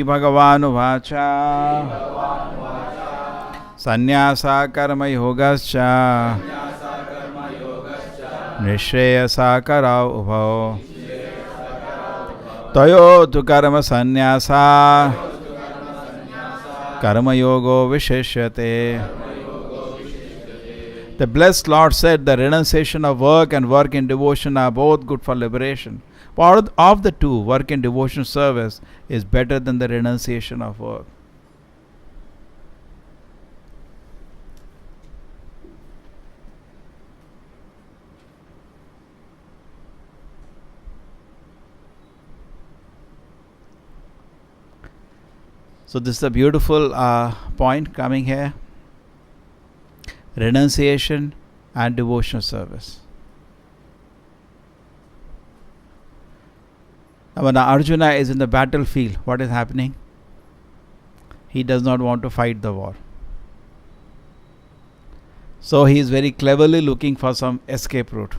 Bhagavanuvacha Sannyasa karma yogascha Nishreyasa karau ubhau Tayo tu karma sannyasa Karma yogo visheshyate. The blessed Lord said the renunciation of work and work in devotion are both good for liberation. But of the two, work in devotion service is better than the renunciation of work. So this is a beautiful point coming here. Renunciation and devotional service. Now when Arjuna is in the battlefield, what is happening? He does not want to fight the war. So he is very cleverly looking for some escape route.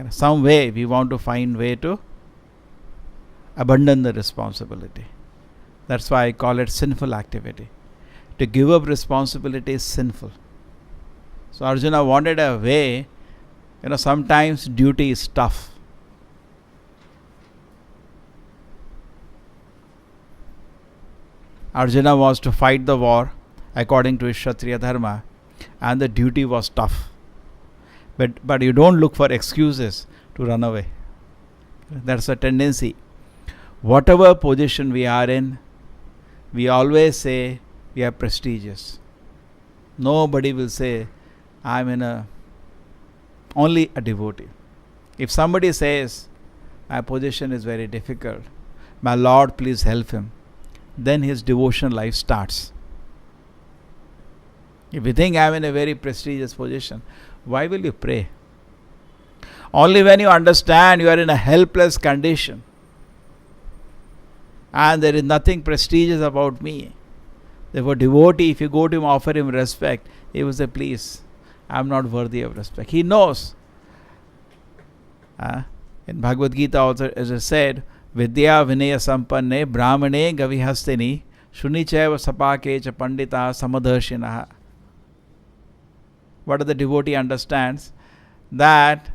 Some way we want to find way to abandon the responsibility. That's why I call it sinful activity. To give up responsibility is sinful. So Arjuna wanted a way, sometimes duty is tough. Arjuna was to fight the war according to his Kshatriya dharma, and the duty was tough. But you don't look for excuses to run away. That's a tendency. Whatever position we are in, we always say we are prestigious. Nobody will say, I'm only a devotee. If somebody says, my position is very difficult, my Lord, please help him, then his devotional life starts. If you think I'm in a very prestigious position, why will you pray? Only when you understand you are in a helpless condition and there is nothing prestigious about me. Therefore, devotee, if you go to him, offer him respect, he will say, please, I am not worthy of respect. He knows. In Bhagavad Gita also, as I said, Vidya Vinaya Sampanne Brahmane Gavihastini Shunicheva Sapakecha Pandita Samadharshinaha. What the devotee understands? That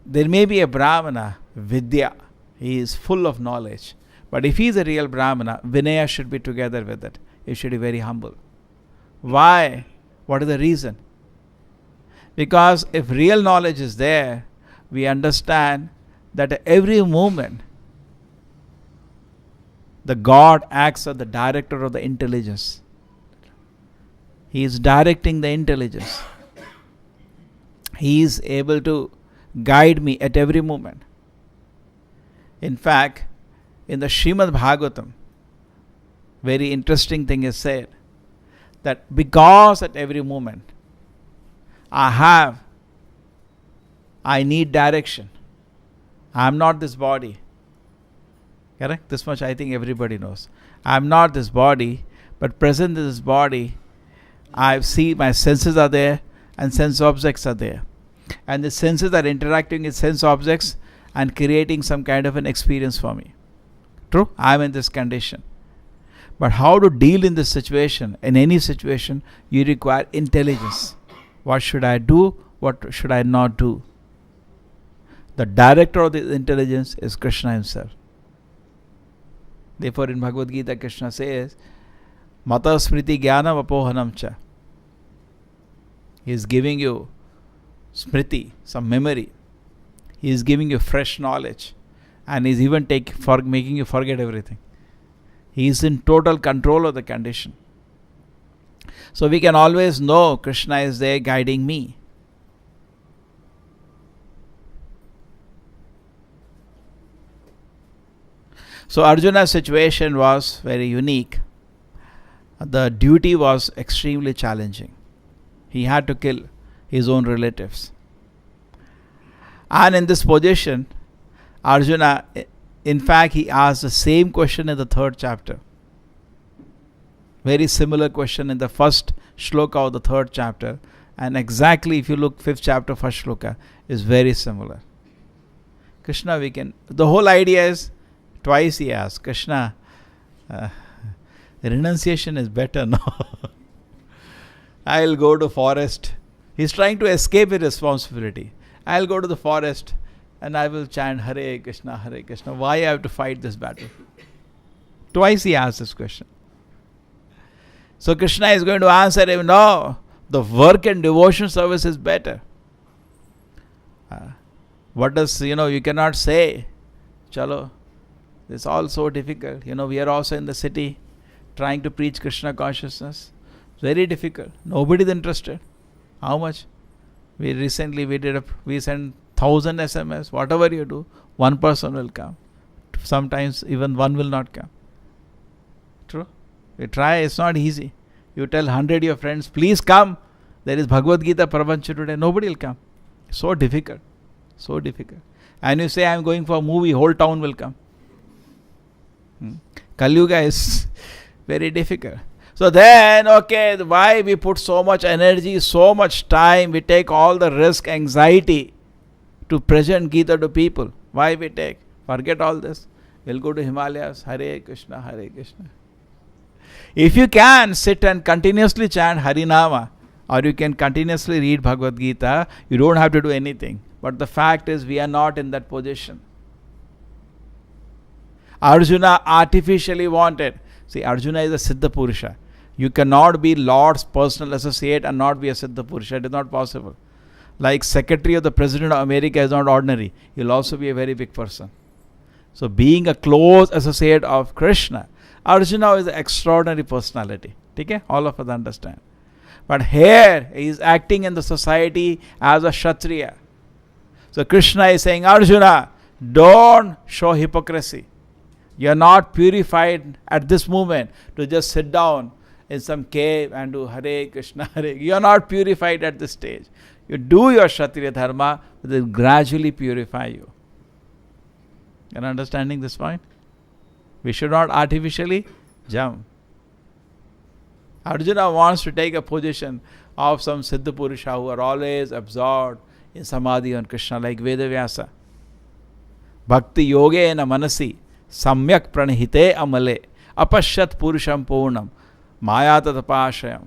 there may be a Brahmana, Vidya, he is full of knowledge. But if he is a real Brahmana, Vinaya should be together with it. He should be very humble. Why? What is the reason? Because if real knowledge is there, we understand that at every moment, the God acts as the director of the intelligence. He is directing the intelligence. He is able to guide me at every moment. In fact, in the Srimad Bhagavatam, very interesting thing is said, that because at every moment I need direction. I am not this body. Correct? This much I think everybody knows. I am not this body, but present in this body, I see my senses are there and sense objects are there. And the senses are interacting with sense objects and creating some kind of an experience for me. True? I am in this condition. But how to deal in this situation, in any situation, you require intelligence. What should I do? What should I not do? The director of the intelligence is Krishna himself. Therefore in Bhagavad Gita, Krishna says, Mata smriti jnana vapohanam cha. He is giving you smriti, some memory. He is giving you fresh knowledge. And he is even making you forget everything. He is in total control of the condition. So we can always know Krishna is there guiding me. So Arjuna's situation was very unique. The duty was extremely challenging. He had to kill his own relatives. And in this position, Arjuna, in fact, he asked the same question in the 3rd chapter. Very similar question in the first shloka of the 3rd chapter. And exactly if you look 5th chapter, 1st shloka, is very similar. Krishna, the whole idea is, twice he asked, Krishna, Renunciation is better, no? I'll go to forest. He's trying to escape his responsibility. I'll go to the forest and I will chant Hare Krishna, Hare Krishna. Why I have to fight this battle? Twice he asked this question. So Krishna is going to answer him, no, the work and devotion service is better. What does, you cannot say, chalo, it's all so difficult. We are also in the city trying to preach Krishna consciousness. Very difficult. Nobody's interested. How much? We sent 1,000 SMS. Whatever you do, one person will come. Sometimes even one will not come. True? You try, it's not easy. You tell 100 your friends, please come. There is Bhagavad Gita Pravancha today. Nobody will come. So difficult. So difficult. And you say, I'm going for a movie, whole town will come. Kali Yuga is very difficult. So then, okay, why we put so much energy, so much time, we take all the risk, anxiety to present Gita to people. Why we take? Forget all this. We'll go to Himalayas, Hare Krishna, Hare Krishna. If you can sit and continuously chant Harinama, or you can continuously read Bhagavad Gita, you don't have to do anything. But the fact is, we are not in that position. Arjuna artificially wanted. See, Arjuna is a Siddha Purusha. You cannot be Lord's personal associate and not be a Siddha Purusha. It is not possible. Like Secretary of the President of America is not ordinary. He will also be a very big person. So being a close associate of Krishna, Arjuna is an extraordinary personality. Okay? All of us understand. But here, he is acting in the society as a Kshatriya. So Krishna is saying, Arjuna, don't show hypocrisy. You are not purified at this moment to just sit down in some cave and do Hare Krishna, Hare. You are not purified at this stage. You do your Kshatriya dharma, it will gradually purify you. You are understanding this point? We should not artificially jump. Arjuna wants to take a position of some Siddha Purusha who are always absorbed in Samadhi on Krishna, like Vedavyasa. Bhakti yogena manasi samyak pranihite amale apashyat purusham purnam maya tatapashayam.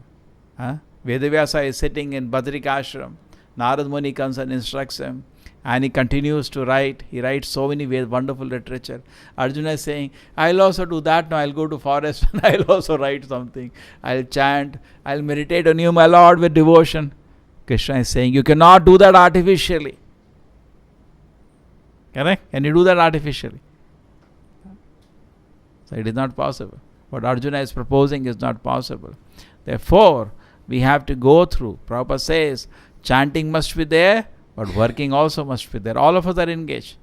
Vedavyasa is sitting in Badrikashram. Narad Muni comes and instructs him. And he continues to write. He writes so many wonderful literature. Arjuna is saying, I'll also do that now. I'll go to forest and I'll also write something. I'll chant. I'll meditate on you, my Lord, with devotion. Krishna is saying, you cannot do that artificially. Correct? Can you do that artificially? So it is not possible. What Arjuna is proposing is not possible. Therefore, we have to go through. Prabhupada says, chanting must be there, but working also must be there. All of us are engaged.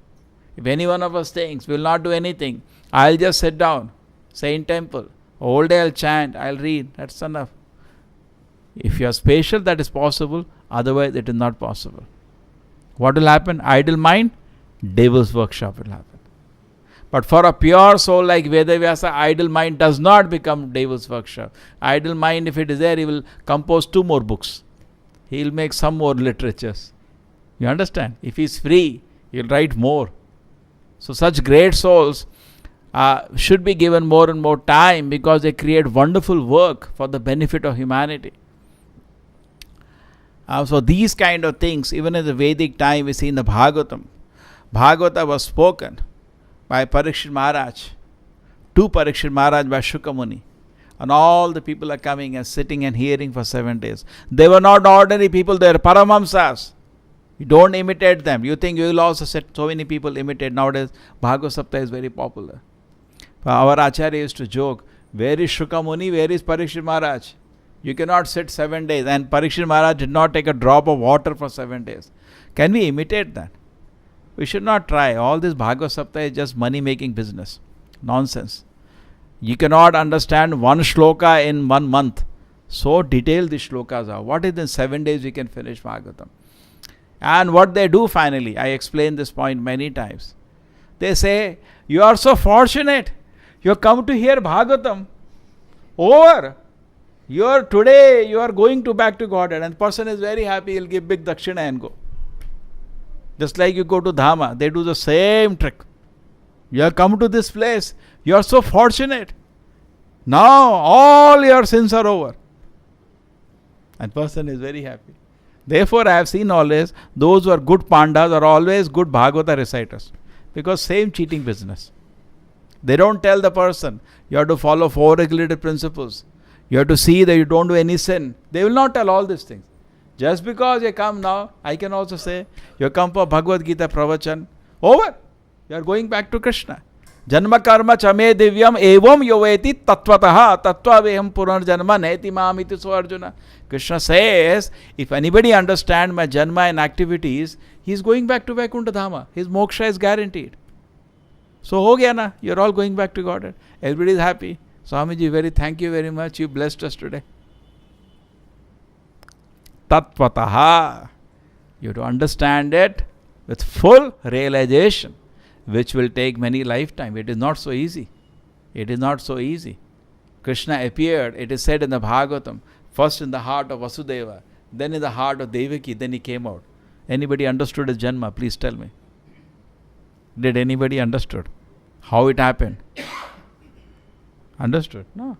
If any one of us thinks we will not do anything, I'll just sit down, say in temple, all day I'll chant, I'll read, that's enough. If you are spatial, that is possible. Otherwise, it is not possible. What will happen? Idle mind, devil's workshop will happen. But for a pure soul like Vedavyasa, idle mind does not become devil's workshop. Idle mind, if it is there, he will compose 2 more books. He will make some more literatures. You understand? If he is free, he will write more. So such great souls should be given more and more time because they create wonderful work for the benefit of humanity. So these kind of things, even in the Vedic time, we see in the Bhagavatam. Bhagavata was spoken by Parikshit Maharaj, to Parikshit Maharaj by Shuka Muni. And all the people are coming and sitting and hearing for 7 days. They were not ordinary people, they were Paramhamsas. You don't imitate them. You think you will also sit, so many people imitate. Nowadays, Bhagavad Sapta is very popular. Our Acharya used to joke, where is Shuka Muni, where is Parikshit Maharaj? You cannot sit 7 days. And Parikshit Maharaj did not take a drop of water for 7 days. Can we imitate that? We should not try. All this Bhagavad Sapta is just money-making business. Nonsense. You cannot understand one shloka in 1 month. So detailed the shlokas are. What is in 7 days we can finish Bhagavatam? And what they do finally, I explained this point many times. They say, you are so fortunate. You have come to hear Bhagavatam. Over. Today you are going back to Godhead. And the person is very happy. He'll give big dakshina and go. Just like you go to Dhama. They do the same trick. You have come to this place. You are so fortunate. Now all your sins are over. And person is very happy. Therefore, I have seen always those who are good pandas are always good Bhagavata reciters. Because same cheating business. They don't tell the person, you have to follow 4 regulated principles. You have to see that you don't do any sin. They will not tell all these things. Just because you come now, I can also say, you come for Bhagavad Gita pravachan. Over. You are going back to Krishna. Janma karma chame divyam evam yoveti tattvataha tattva veham punarjanma neti mamiti so Arjuna. Krishna says, if anybody understands my janma and activities, he is going back to Vaikuntha Dhama. His moksha is guaranteed. So ho gaya na, you are all going back to Godhead. Everybody is happy. Swamiji, thank you very much. You blessed us today. Tattvataha. You have to understand it with full realization, which will take many lifetimes. It is not so easy. It is not so easy. Krishna appeared, it is said in the Bhagavatam, first in the heart of Vasudeva, then in the heart of Devaki, then he came out. Anybody understood his Janma? Please tell me. Did anybody understood how it happened? Understood? No.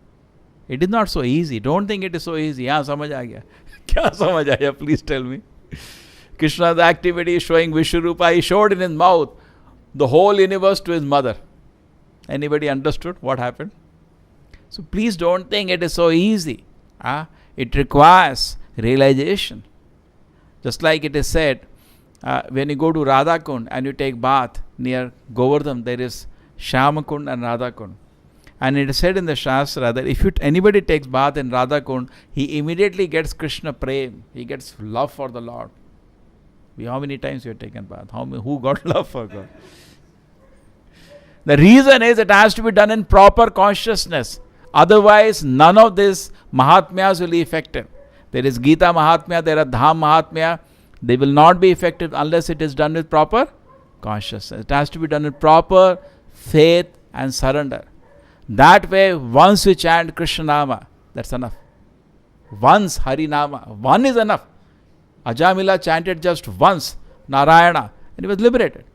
It is not so easy. Don't think it is so easy. Yeah, samajh aa gaya. Kya samajh aaya? Please tell me. Krishna's activity showing Vishwarupa, he showed in his mouth the whole universe to his mother. Anybody understood what happened? So please don't think it is so easy. It requires realization. Just like it is said, when you go to Radha Kund and you take bath near Govardhan, there is Shyama Kund and Radha Kund. And it is said in the Shastra that if anybody takes bath in Radha Kund, he immediately gets Krishna Prem. He gets love for the Lord. How many times you have taken bath? Who got love for God? The reason is it has to be done in proper consciousness. Otherwise, none of these Mahatmyas will be effective. There is Gita Mahatmya, there are Dham Mahatmya. They will not be effective unless it is done with proper consciousness. It has to be done with proper faith and surrender. That way, once we chant Krishna Nama, that's enough. Once Hari Nama, one is enough. Ajamila chanted just once Narayana and he was liberated.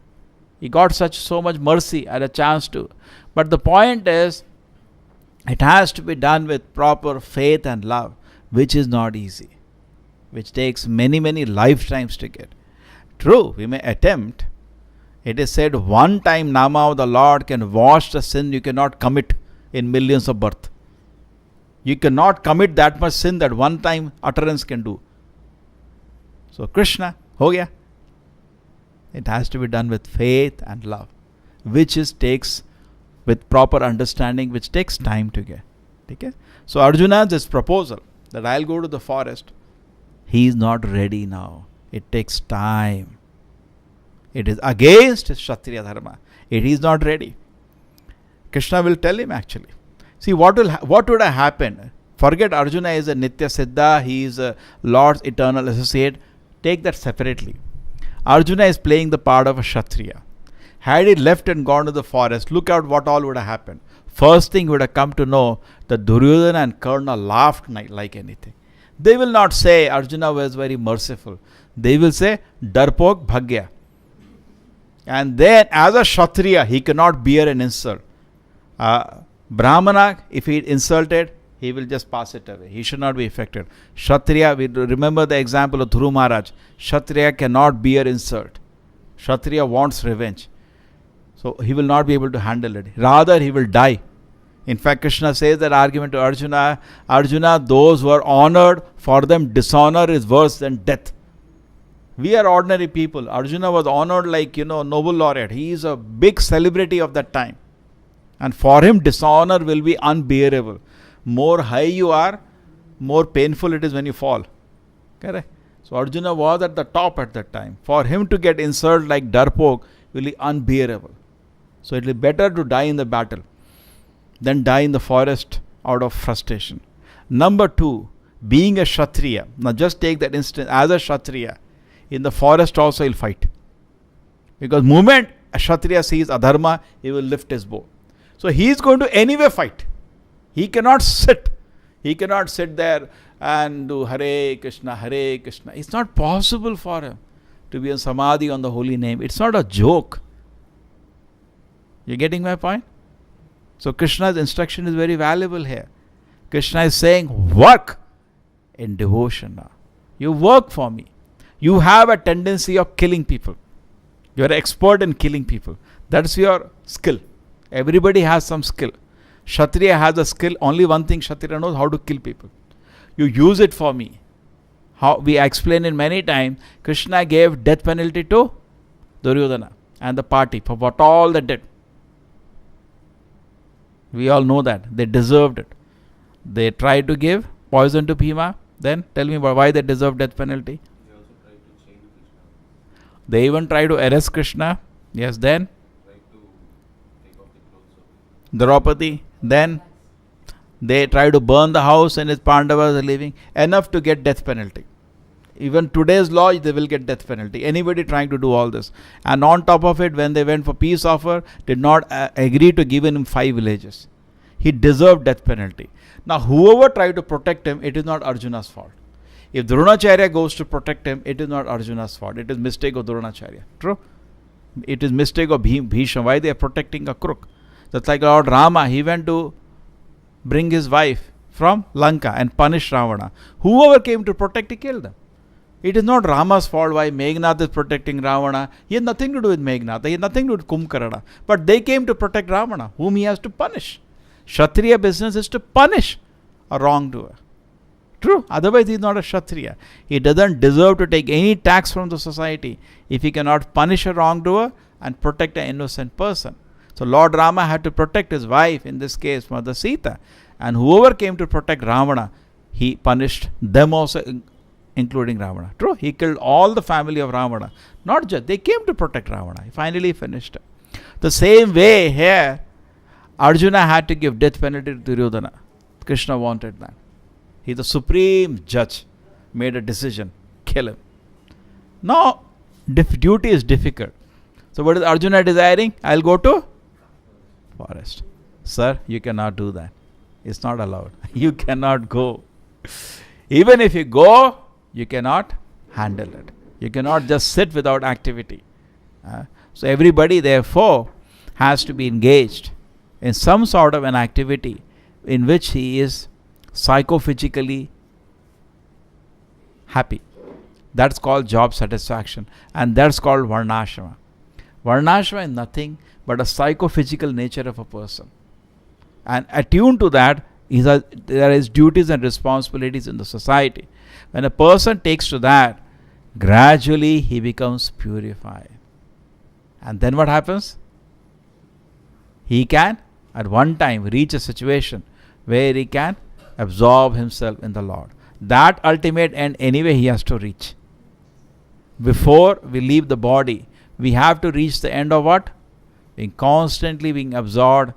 He got so much mercy and a chance to. But the point is, it has to be done with proper faith and love, which is not easy, which takes many, many lifetimes to get. True, we may attempt. It is said one time Nama of the Lord can wash the sin you cannot commit in millions of birth. You cannot commit that much sin that one time utterance can do. So Krishna, ho gaya. It has to be done with faith and love, which takes with proper understanding, which takes time to get. Okay? So Arjuna, this proposal that I'll go to the forest, he is not ready now. It takes time. It is against his Kshatriya dharma. It is not ready. Krishna will tell him actually. See what would have happened. Forget Arjuna is a Nitya Siddha, he is a Lord's eternal associate. Take that separately. Arjuna is playing the part of a Kshatriya. Had he left and gone to the forest, look out what all would have happened. First thing would have come to know that Duryodhana and Karna laughed like anything. They will not say Arjuna was very merciful. They will say Darpok Bhagya. And then as a Kshatriya, he cannot bear an insult. Brahmana, if he insulted, he will just pass it away. He should not be affected. Kshatriya, we remember the example of Dhruv Maharaj. Kshatriya cannot bear insult. Kshatriya wants revenge. So he will not be able to handle it. Rather, he will die. In fact, Krishna says that argument to Arjuna. Arjuna, those who are honored, for them dishonor is worse than death. We are ordinary people. Arjuna was honored like, Nobel laureate. He is a big celebrity of that time. And for him, dishonor will be unbearable. More high you are, more painful it is when you fall. Correct? So Arjuna was at the top at that time. For him to get insulted like Darpok will be unbearable. So it will be better to die in the battle than die in the forest out of frustration. Number 2, being a Kshatriya. Now just take that instance. As a Kshatriya, in the forest also he'll fight. Because moment a Kshatriya sees adharma, he will lift his bow. So he is going to anyway fight. He cannot sit. He cannot sit there and do Hare Krishna, Hare Krishna. It's not possible for him to be on Samadhi on the holy name. It's not a joke. You getting my point? So Krishna's instruction is very valuable here. Krishna is saying, work in devotion now. You work for me. You have a tendency of killing people. You are expert in killing people. That's your skill. Everybody has some skill. Kshatriya has a skill. Only one thing Kshatriya knows, how to kill people. You use it for me. How we explained it many times. Krishna gave death penalty to Duryodhana and the party for what all they did. We all know that. They deserved it. They tried to give poison to Bhima. Then tell me why they deserved death penalty. They also tried to chain Krishna. They even tried to arrest Krishna. Yes, then Tried to take off the clothes of him. Draupadi. Then they tried to burn the house and his Pandavas are living. Enough to get death penalty. Even today's law, they will get death penalty. Anybody trying to do all this. And on top of it, when they went for peace offer, did not agree to give him 5 villages. He deserved death penalty. Now, whoever tried to protect him, it is not Arjuna's fault. If Dronacharya goes to protect him, it is not Arjuna's fault. It is mistake of Dronacharya. True? It is mistake of Bhishma. Why they are protecting a crook? That's like Lord Rama. He went to bring his wife from Lanka and punish Ravana. Whoever came to protect, he killed them. It is not Rama's fault why Meghnad is protecting Ravana. He had nothing to do with Meghnad. He had nothing to do with Kumbhakarna. But they came to protect Ravana, whom he has to punish. Kshatriya business is to punish a wrongdoer. True. Otherwise he is not a Kshatriya. He doesn't deserve to take any tax from the society if he cannot punish a wrongdoer and protect an innocent person. So Lord Rama had to protect his wife, in this case Mother Sita. And whoever came to protect Ravana, he punished them also, including Ravana. True, he killed all the family of Ravana. Not just, they came to protect Ravana. He finally finished it. The same way here, Arjuna had to give death penalty to Duryodhana. Krishna wanted that. He, the supreme judge, made a decision. Kill him. Now, duty is difficult. So what is Arjuna desiring? I'll go to forest. Sir, you cannot do that. It's not allowed. You cannot go. Even if you go, you cannot handle it. You cannot just sit without activity. So everybody therefore has to be engaged in some sort of an activity in which he is psychophysically happy. That's called job satisfaction, and that's called varnashrama. Varnashrama is nothing but a psychophysical nature of a person. And attuned to that, there is duties and responsibilities in the society. When a person takes to that, gradually he becomes purified. And then what happens? He can at one time reach a situation where he can absorb himself in the Lord. That ultimate end anyway he has to reach. Before we leave the body, we have to reach the end of what? Being constantly being absorbed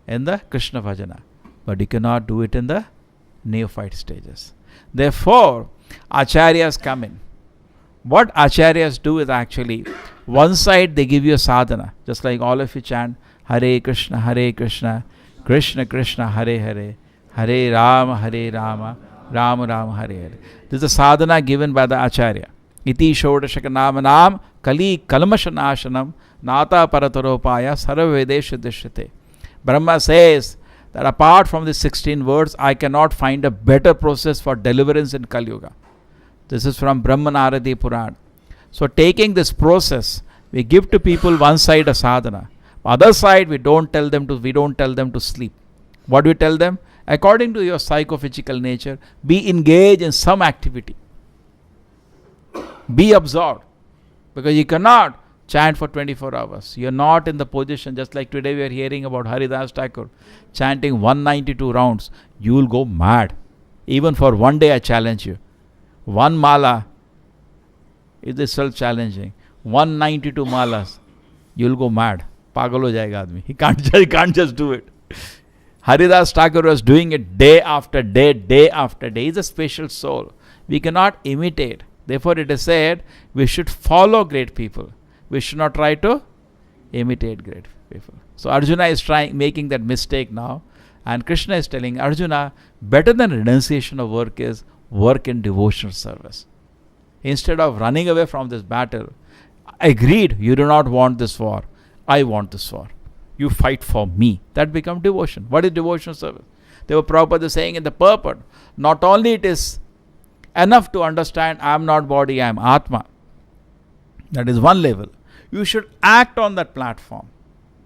in the Krishna Bhajana. But you cannot do it in the neophyte stages. Therefore, acharyas come in. What acharyas do is actually, one side they give you a sadhana, just like all of you chant Hare Krishna, Krishna Krishna, Hare Hare, Hare Rama, Rama Rama, Hare Hare. This is a sadhana given by the acharya. Iti Shodashaka Namanam Kali Kalmashanashanam Nata Parataropaya Sarvavedesha Dishyate. Brahma says that apart from the 16 words, I cannot find a better process for deliverance in Kali Yuga. This is from Brahma Naradi Puran. So taking this process, we give to people one side a sadhana. Other side, we don't tell them to sleep. What do we tell them? According to your psychophysical nature, be engaged in some activity. Be absorbed. Because you cannot chant for 24 hours. You are not in the position, just like today we are hearing about Haridas Thakur chanting 192 rounds. You will go mad. Even for one day I challenge you. One mala is itself challenging. 192 malas. You will go mad. Pagal ho jayega aadmi. He can't just do it. Haridas Thakur was doing it day after day, day after day. He is a special soul. We cannot imitate. Therefore it is said, we should follow great people. We should not try to imitate great people. So Arjuna is making that mistake now. And Krishna is telling Arjuna, better than renunciation of work is work in devotional service. Instead of running away from this battle, agreed, you do not want this war. I want this war. You fight for me. That becomes devotion. What is devotional service? They were Prabhupada saying in the purport, not only it is enough to understand I am not body, I am Atma. That is one level. You should act on that platform.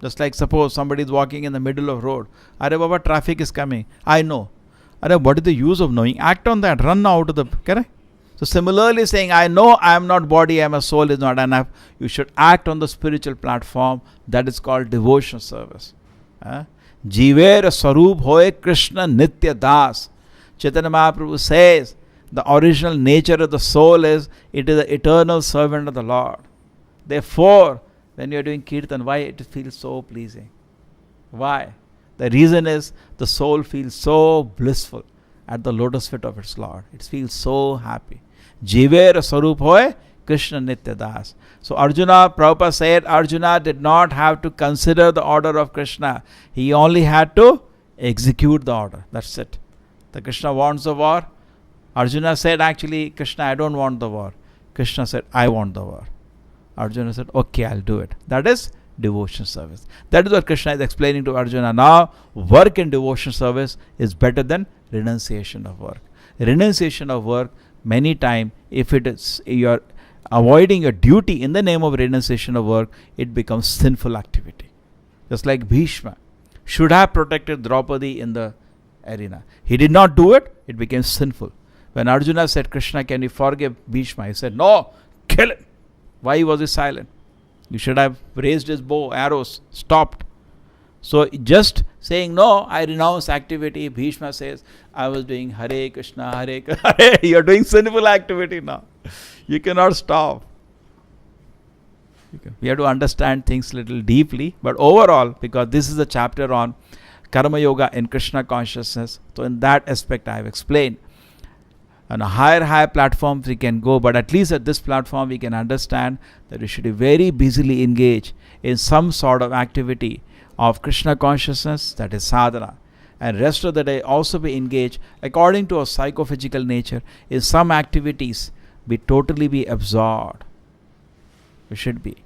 Just like suppose somebody is walking in the middle of road. Are Baba, traffic is coming. I know. Are what is the use of knowing? Act on that. Run out of the, correct? So similarly saying, I know I am not body, I am a soul is not enough. You should act on the spiritual platform. That is called devotional service. Jiver Sarup Hoye Krishna Nitya Das. Chaitanya Mahaprabhu says, the original nature of the soul is, it is the eternal servant of the Lord. Therefore, when you are doing kirtan, why it feels so pleasing? Why? The reason is the soul feels so blissful at the lotus feet of its Lord. It feels so happy. Jiver Sarup Hoye Krishna Nitya Das. So Arjuna, Prabhupada said, Arjuna did not have to consider the order of Krishna. He only had to execute the order. That's it. The Krishna wants the war. Arjuna said, actually, Krishna, I don't want the war. Krishna said, I want the war. Arjuna said, okay, I'll do it. That is devotion service. That is what Krishna is explaining to Arjuna. Now, work in devotion service is better than renunciation of work. Renunciation of work, many times, if it is you are avoiding your duty in the name of renunciation of work, it becomes sinful activity. Just like Bhishma should have protected Draupadi in the arena. He did not do it, it became sinful. When Arjuna said, Krishna, can you forgive Bhishma? He said, no, kill him. Why was he silent? You should have raised his bow, arrows, stopped. So just saying, no, I renounce activity. Bhishma says, I was doing Hare Krishna, Hare Krishna. You are doing sinful activity now. You cannot stop. We have to understand things little deeply. But overall, because this is a chapter on Karma Yoga in Krishna consciousness, so in that aspect I have explained. On a higher platforms we can go, but at least at this platform we can understand that we should be very busily engaged in some sort of activity of Krishna consciousness, that is sadhana, and rest of the day also be engaged according to our psychophysical nature in some activities, be totally absorbed. We should be.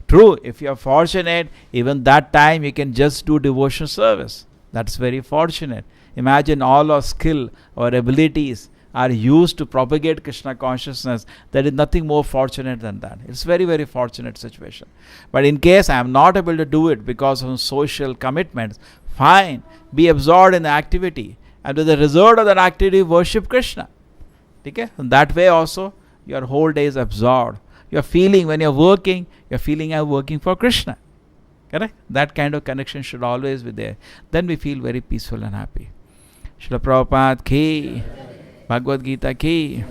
True, if you are fortunate, even that time you can just do devotion service. That's very fortunate. Imagine all our skill, our abilities are used to propagate Krishna consciousness. There is nothing more fortunate than that. It's very, very fortunate situation. But in case I am not able to do it because of social commitments, fine, be absorbed in the activity. And with the result of that activity, worship Krishna. Okay? In that way also, your whole day is absorbed. You're feeling, when you're working, you're feeling I'm working for Krishna. Correct? That kind of connection should always be there. Then we feel very peaceful and happy. Srila Prabhupada ki, Bhagavad Gita ki.